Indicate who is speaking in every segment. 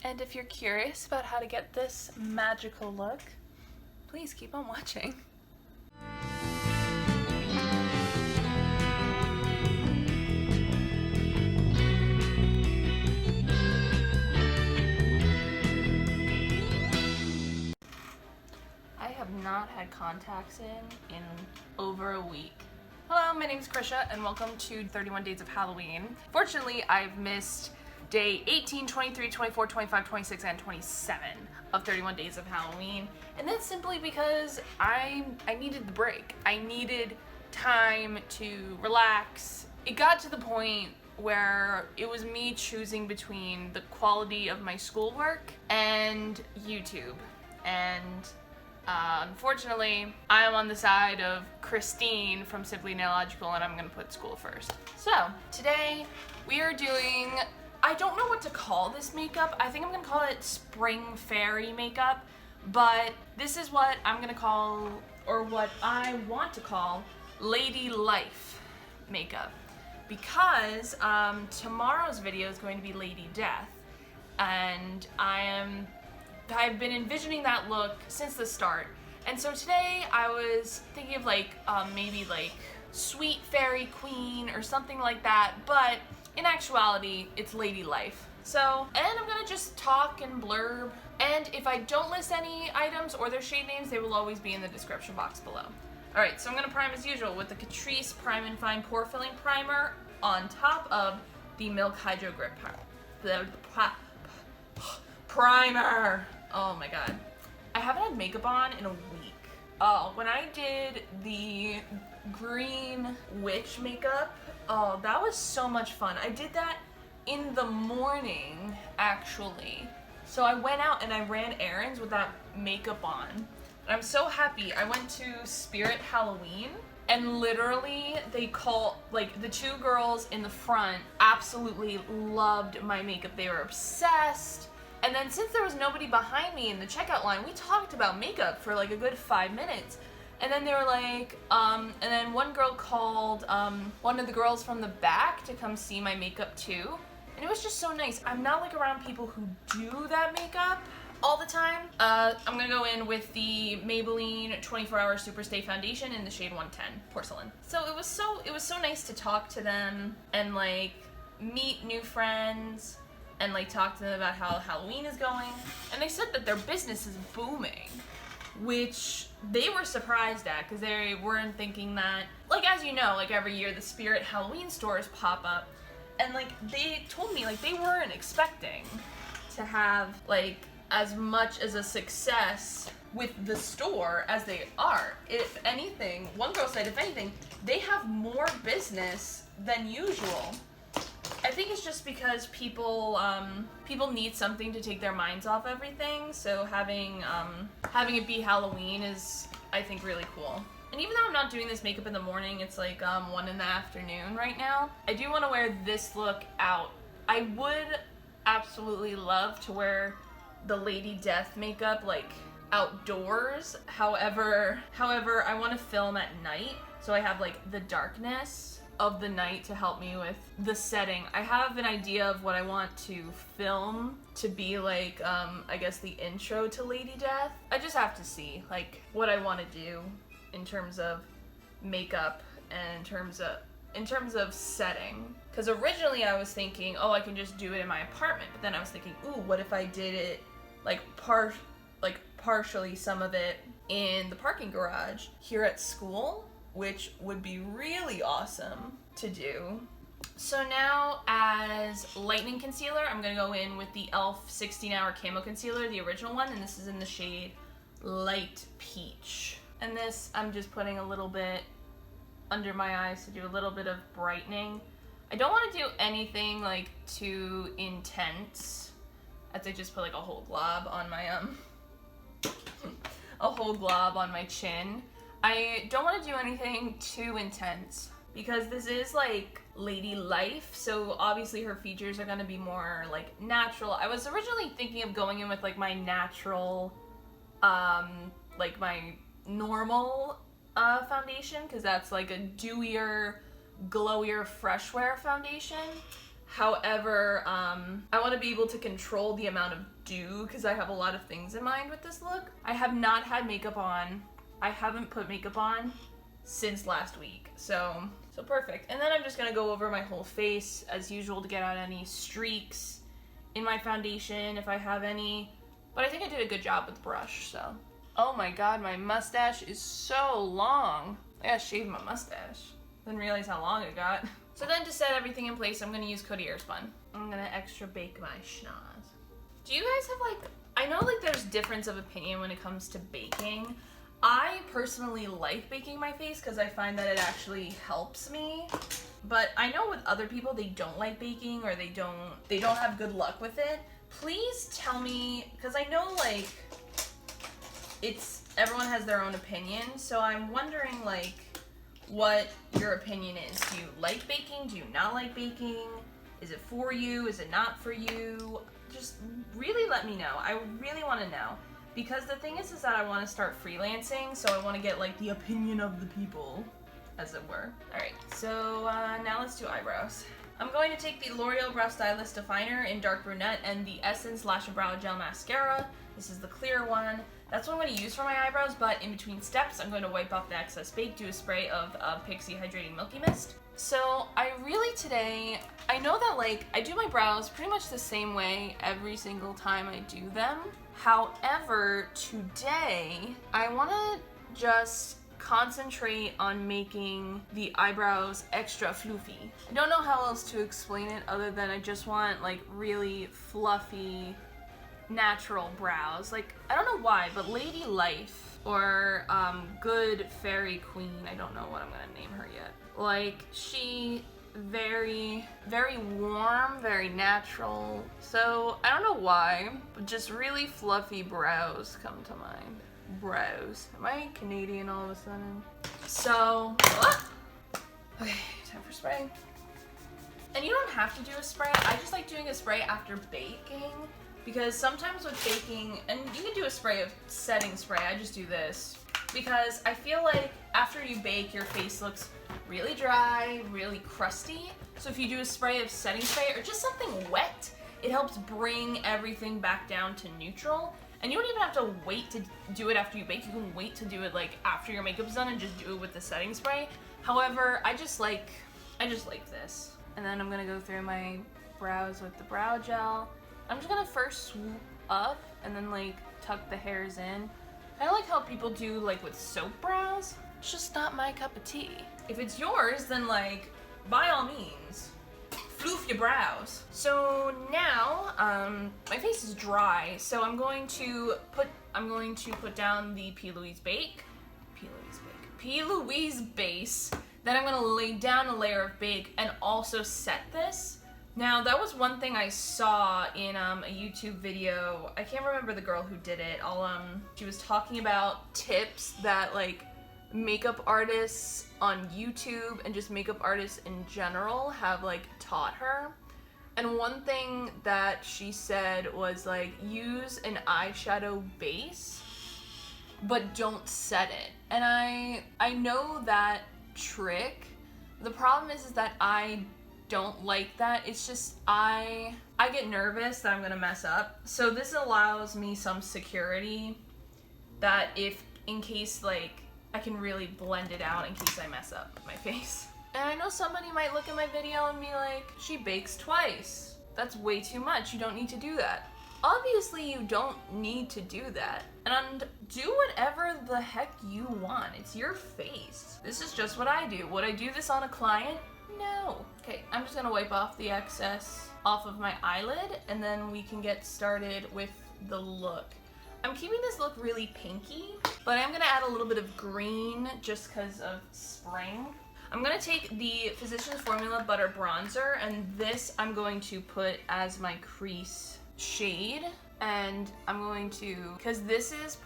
Speaker 1: And if you're curious about how to get this magical look, please keep on watching. I have not had contacts in over a week. Hello, my name is Krisha and welcome to 31 Days of Halloween. Fortunately, I've missed day 18, 23, 24, 25, 26, and 27 of 31 Days of Halloween. And that's simply because I needed the break. I needed time to relax. It got to the point where it was me choosing between the quality of my schoolwork and YouTube. And unfortunately, I am on the side of Christine from Simply Nailogical, and I'm gonna put school first. So, today we are doing, I don't know what to call this makeup. I think I'm gonna call it Spring Fairy makeup, but this is what I'm gonna call, or what I want to call, Lady Life makeup. Because tomorrow's video is going to be Lady Death, and I've been envisioning that look since the start. And so today I was thinking of maybe like Sweet Fairy Queen or something like that, but in actuality, it's Lady Life. So, and I'm gonna just talk and blurb, and if I don't list any items or their shade names, they will always be in the description box below. Alright, so I'm gonna prime as usual with the Catrice Prime and Fine Pore Filling Primer on top of the Milk Hydro Grip Primer. Oh my god. I haven't had makeup on in a week. When I did the green witch makeup, oh, that was so much fun. I did that in the morning, actually. So I went out and I ran errands with that makeup on. And I'm so happy. I went to Spirit Halloween, and literally the two girls in the front absolutely loved my makeup. They were obsessed. And then since there was nobody behind me in the checkout line, we talked about makeup for like a good 5 minutes. And then they were like, and then one girl called one of the girls from the back to come see my makeup too. And it was just so nice. I'm not like around people who do that makeup all the time. I'm gonna go in with the Maybelline 24-Hour Superstay Foundation in the shade 110, Porcelain. So it was so nice to talk to them and like meet new friends and like talk to them about how Halloween is going. And they said that their business is booming, which they were surprised at because they weren't thinking that, like, as you know, like every year the Spirit Halloween stores pop up, and like they told me like they weren't expecting to have like as much as a success with the store as they are. If anything, one girl said, if anything, they have more business than usual. I think it's just because people need something to take their minds off everything, so having it be Halloween is, I think, really cool. And even though I'm not doing this makeup in the morning, it's like 1 in the afternoon right now, I do want to wear this look out. I would absolutely love to wear the Lady Death makeup like outdoors. However, I want to film at night, so I have like the darkness of the night to help me with the setting. I have an idea of what I want to film to be like, I guess the intro to Lady Death. I just have to see like what I want to do in terms of makeup and in terms of setting. Because originally I was thinking, oh, I can just do it in my apartment, but then I was thinking, ooh, what if I did it like partially some of it in the parking garage here at school, which would be really awesome to do. So now as lightening concealer, I'm gonna go in with the e.l.f. 16-Hour Camo Concealer, the original one, and this is in the shade Light Peach. And this, I'm just putting a little bit under my eyes to do a little bit of brightening. I don't want to do anything like too intense, as I just put like a whole glob on my a whole glob on my chin. I don't want to do anything too intense because this is like Lady Life, so obviously her features are going to be more like natural. I was originally thinking of going in with like my natural, like my normal foundation, because that's like a dewier, glowier, fresh wear foundation. However, I want to be able to control the amount of dew because I have a lot of things in mind with this look. I have not had makeup on. I haven't put makeup on since last week, so perfect. And then I'm just gonna go over my whole face as usual to get out any streaks in my foundation if I have any. But I think I did a good job with the brush, so. Oh my god, my mustache is so long. I gotta shave my mustache. Didn't realize how long it got. So then to set everything in place, I'm gonna use Coty Airspun. I'm gonna extra bake my schnoz. Do you guys have like, I know like there's difference of opinion when it comes to baking. I personally like baking my face because I find that it actually helps me. But I know with other people, they don't like baking or they don't have good luck with it. Please tell me, because I know like everyone has their own opinion. So I'm wondering like what your opinion is. Do you like baking? Do you not like baking? Is it for you? Is it not for you? Just really let me know. I really want to know. Because the thing is that I want to start freelancing, so I want to get like the opinion of the people, as it were. Alright, so now let's do eyebrows. I'm going to take the L'Oreal Brow Stylist Definer in Dark Brunette and the Essence Lash and Brow Gel Mascara. This is the clear one. That's what I'm going to use for my eyebrows, but in between steps, I'm going to wipe off the excess bake, do a spray of Pixi Hydrating Milky Mist. So I really today, I know that like I do my brows pretty much the same way every single time I do them. However, today I want to just concentrate on making the eyebrows extra floofy. I don't know how else to explain it other than I just want like really fluffy, natural brows. Like, I don't know why, but Lady Life or Good Fairy Queen, I don't know what I'm gonna name her yet. Like, she very warm, very natural. So I don't know why, but just really fluffy brows come to mind. Brows. Am I Canadian all of a sudden? So, okay, time for spray. And you don't have to do a spray. I just like doing a spray after baking because sometimes with baking, and you can do a spray of setting spray. I just do this because I feel like after you bake, your face looks really dry, really crusty. So if you do a spray of setting spray or just something wet, it helps bring everything back down to neutral. And you don't even have to wait to do it after you bake. You can wait to do it like after your makeup's done and just do it with the setting spray. However, I just like this. And then I'm gonna go through my brows with the brow gel. I'm just gonna first swoop up and then like tuck the hairs in. I like how people do like with soap brows. It's just not my cup of tea. If it's yours, then like, by all means, floof your brows. So now, my face is dry, so I'm going to put down the P. Louise base. Then I'm gonna lay down a layer of bake and also set this. Now that was one thing I saw in a YouTube video. I can't remember the girl who did it. She was talking about tips that like makeup artists on YouTube and just makeup artists in general have like taught her. And one thing that she said was like use an eyeshadow base but don't set it. And I know that trick. The problem is that I don't like that. It's just I get nervous that I'm gonna mess up. So this allows me some security that if in case like I can really blend it out in case I mess up my face. And I know somebody might look at my video and be like, she bakes twice. That's way too much. You don't need to do that. Obviously, you don't need to do that. And do whatever the heck you want. It's your face. This is just what I do. Would I do this on a client? No. Okay, I'm just gonna wipe off the excess off of my eyelid and then we can get started with the look. I'm keeping this look really pinky, but I'm gonna add a little bit of green just because of spring. I'm gonna take the Physicians Formula Butter Bronzer and this I'm going to put as my crease shade. And I'm going to, because this is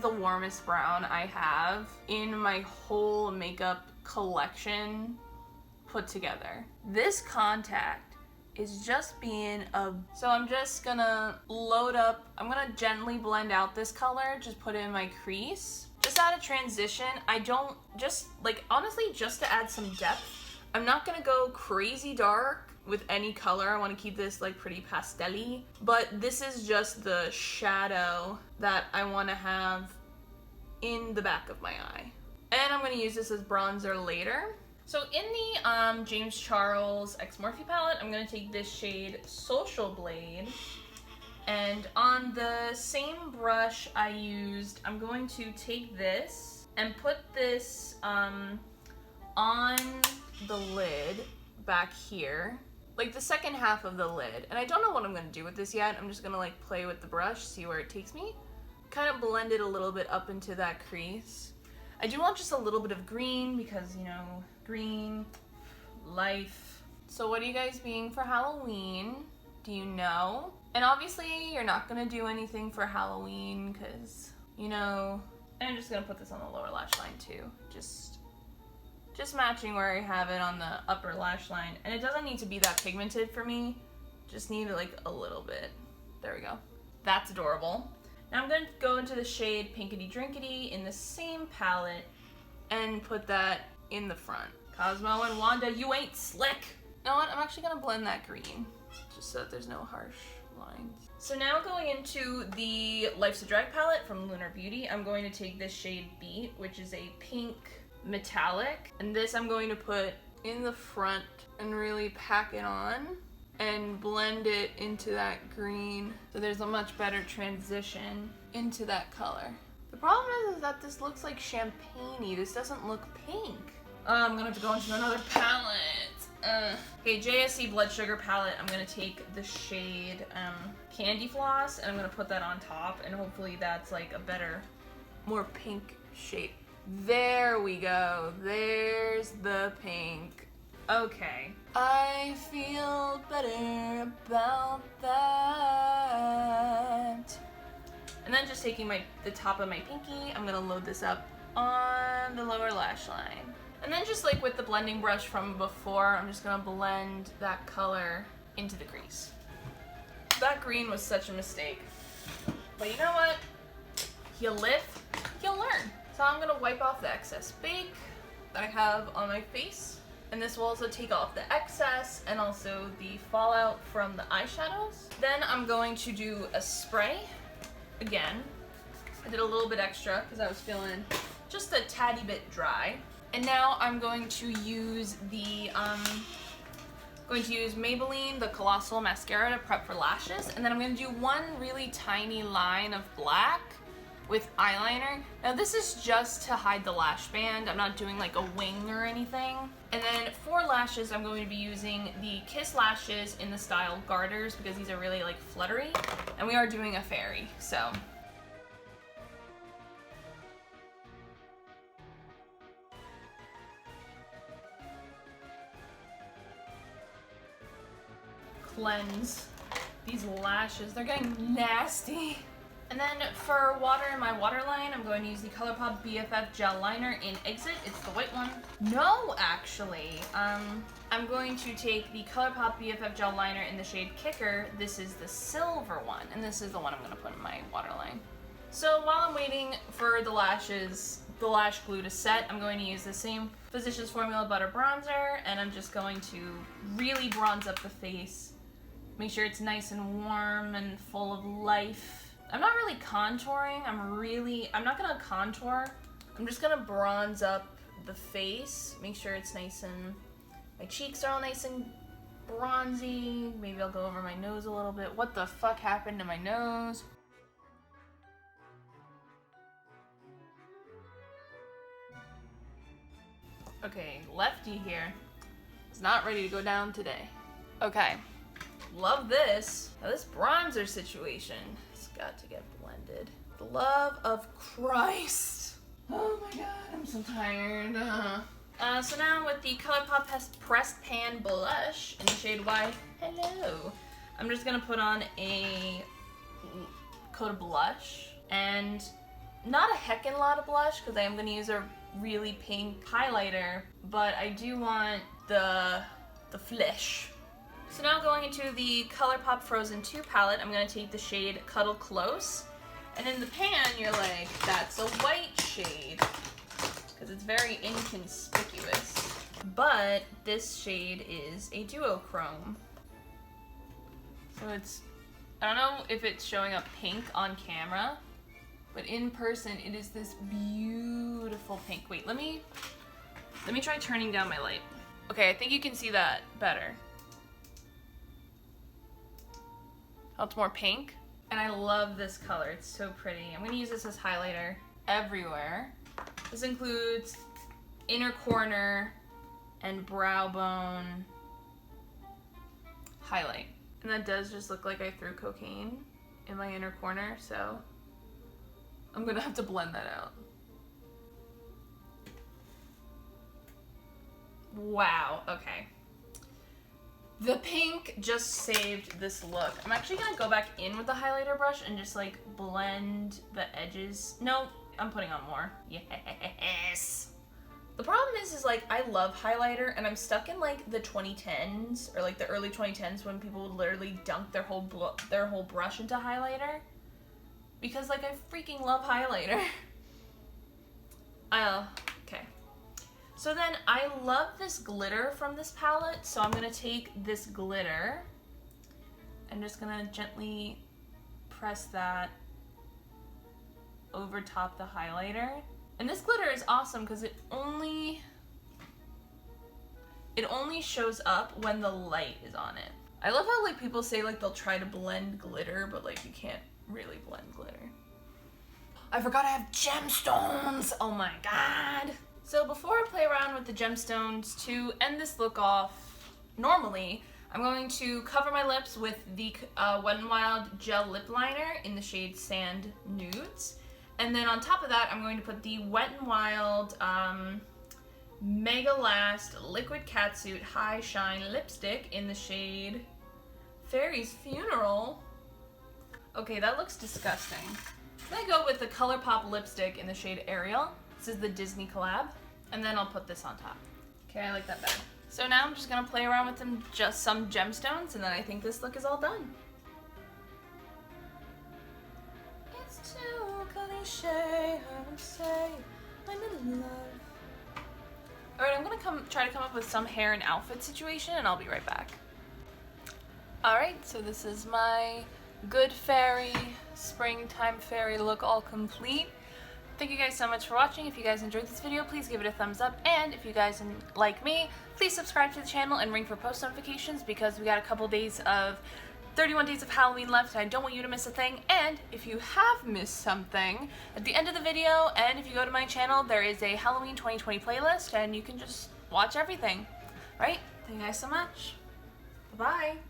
Speaker 1: the warmest brown I have in my whole makeup collection put together. This contact is just being so I'm just gonna load up, I'm gonna gently blend out this color, just put it in my crease. Just add a transition. I honestly, just to add some depth. I'm not gonna go crazy dark with any color. I want to keep this like pretty pastel-y, but this is just the shadow that I want to have in the back of my eye. And I'm going to use this as bronzer later. So in the James Charles X Morphe palette, I'm going to take this shade Social Blade. And on the same brush I used, I'm going to take this and put this on the lid back here. Like the second half of the lid. And I don't know what I'm going to do with this yet. I'm just going to like play with the brush, see where it takes me. Kind of blend it a little bit up into that crease. I do want just a little bit of green because, you know, green, life. So what are you guys being for Halloween? Do you know? And obviously you're not gonna do anything for Halloween because, you know, and I'm just gonna put this on the lower lash line too. Just matching where I have it on the upper lash line. And it doesn't need to be that pigmented for me. Just need like a little bit. There we go. That's adorable. Now I'm going to go into the shade Pinkity Drinkity in the same palette and put that in the front. Cosmo and Wanda, you ain't slick! You know what? I'm actually going to blend that green just so that there's no harsh lines. So now going into the Life's a Drag palette from Lunar Beauty, I'm going to take this shade Beat, which is a pink metallic. And this I'm going to put in the front and really pack it on and blend it into that green so there's a much better transition into that color. The problem is that this looks like champagne-y. This doesn't look pink. I'm gonna have to go into another palette. Okay, JSC Blood Sugar palette. I'm gonna take the shade Candy Floss and I'm gonna put that on top and hopefully that's like a better, more pink shade. There we go. There's the pink. Okay. I feel better about that. And then just taking the top of my pinky, I'm gonna load this up on the lower lash line. And then just like with the blending brush from before, I'm just gonna blend that color into the crease. That green was such a mistake. But you know what? You live, you'll learn. So I'm gonna wipe off the excess bake that I have on my face. And this will also take off the excess and also the fallout from the eyeshadows. Then I'm going to do a spray again. I did a little bit extra because I was feeling just a tatty bit dry. And now I'm going to use the Maybelline, the Colossal Mascara to prep for lashes. And then I'm going to do one really tiny line of black with eyeliner. Now this is just to hide the lash band. I'm not doing like a wing or anything. And then for lashes, I'm going to be using the Kiss lashes in the style Garters because these are really like fluttery. And we are doing a fairy, so. Cleanse these lashes. They're getting nasty. And then for water in my waterline, I'm going to use the ColourPop BFF Gel Liner in Exit. It's the white one. No, actually. I'm going to take the ColourPop BFF Gel Liner in the shade Kicker. This is the silver one, and this is the one I'm going to put in my waterline. So while I'm waiting for the lashes, the lash glue to set, I'm going to use the same Physicians Formula Butter Bronzer, and I'm just going to really bronze up the face. Make sure it's nice and warm and full of life. I'm not really contouring. I'm not gonna contour. I'm just gonna bronze up the face. Make sure it's nice and, my cheeks are all nice and bronzy. Maybe I'll go over my nose a little bit. What the fuck happened to my nose? Okay, lefty here is not ready to go down today. Okay, love this. Now this bronzer situation, got to get blended. The love of Christ. Oh my god, I'm so tired. So now with the ColourPop Pressed Pan Blush in the shade Y, hello. I'm just gonna put on a coat of blush and not a heckin' lot of blush because I am gonna use a really pink highlighter, but I do want the flesh. So now going into the ColourPop Frozen 2 palette, I'm going to take the shade Cuddle Close. And in the pan, you're like, that's a white shade. Because it's very inconspicuous. but this shade is a duochrome. So it's, I don't know if it's showing up pink on camera, but in person it is this beautiful pink. Wait, let me try turning down my light. Okay, I think you can see that better. Oh, it's more pink. And I love this color, it's so pretty. I'm gonna use this as highlighter everywhere. This includes inner corner and brow bone highlight. And that does just look like I threw cocaine in my inner corner, so I'm gonna have to blend that out. Wow, okay. The pink just saved this look. I'm actually gonna go back in with the highlighter brush and just like blend the edges. No, I'm putting on more. Yes. The problem is like I love highlighter and I'm stuck in like the 2010s or like the early 2010s when people would literally dunk their whole brush into highlighter. Because like I freaking love highlighter. Okay. So then I love this glitter from this palette, so I'm gonna take this glitter. I'm just gonna gently press that over top the highlighter. And this glitter is awesome because it only shows up when the light is on it. I love how like people say like they'll try to blend glitter, but like you can't really blend glitter. I forgot I have gemstones! Oh my god! So before I play around with the gemstones, to end this look off normally, I'm going to cover my lips with the Wet n Wild Gel Lip Liner in the shade Sand Nudes. And then on top of that, I'm going to put the Wet n Wild Mega Last Liquid Catsuit High Shine Lipstick in the shade Fairy's Funeral. Okay, that looks disgusting. I'm gonna go with the ColourPop lipstick in the shade Ariel. This is the Disney collab. And then I'll put this on top. Okay, I like that better. So now I'm just gonna play around with some gemstones, and then I think this look is all done. It's too cliche, I would say I'm in love. Alright, I'm gonna try to come up with some hair and outfit situation, and I'll be right back. Alright, so this is my good fairy, springtime fairy look all complete. Thank you guys so much for watching. If you guys enjoyed this video, please give it a thumbs up. And if you guys like me, please subscribe to the channel and ring for post notifications because we got a couple days of 31 days of Halloween left and I don't want you to miss a thing. And if you have missed something, at the end of the video and if you go to my channel, there is a Halloween 2020 playlist and you can just watch everything. Right? Thank you guys so much. Bye-bye.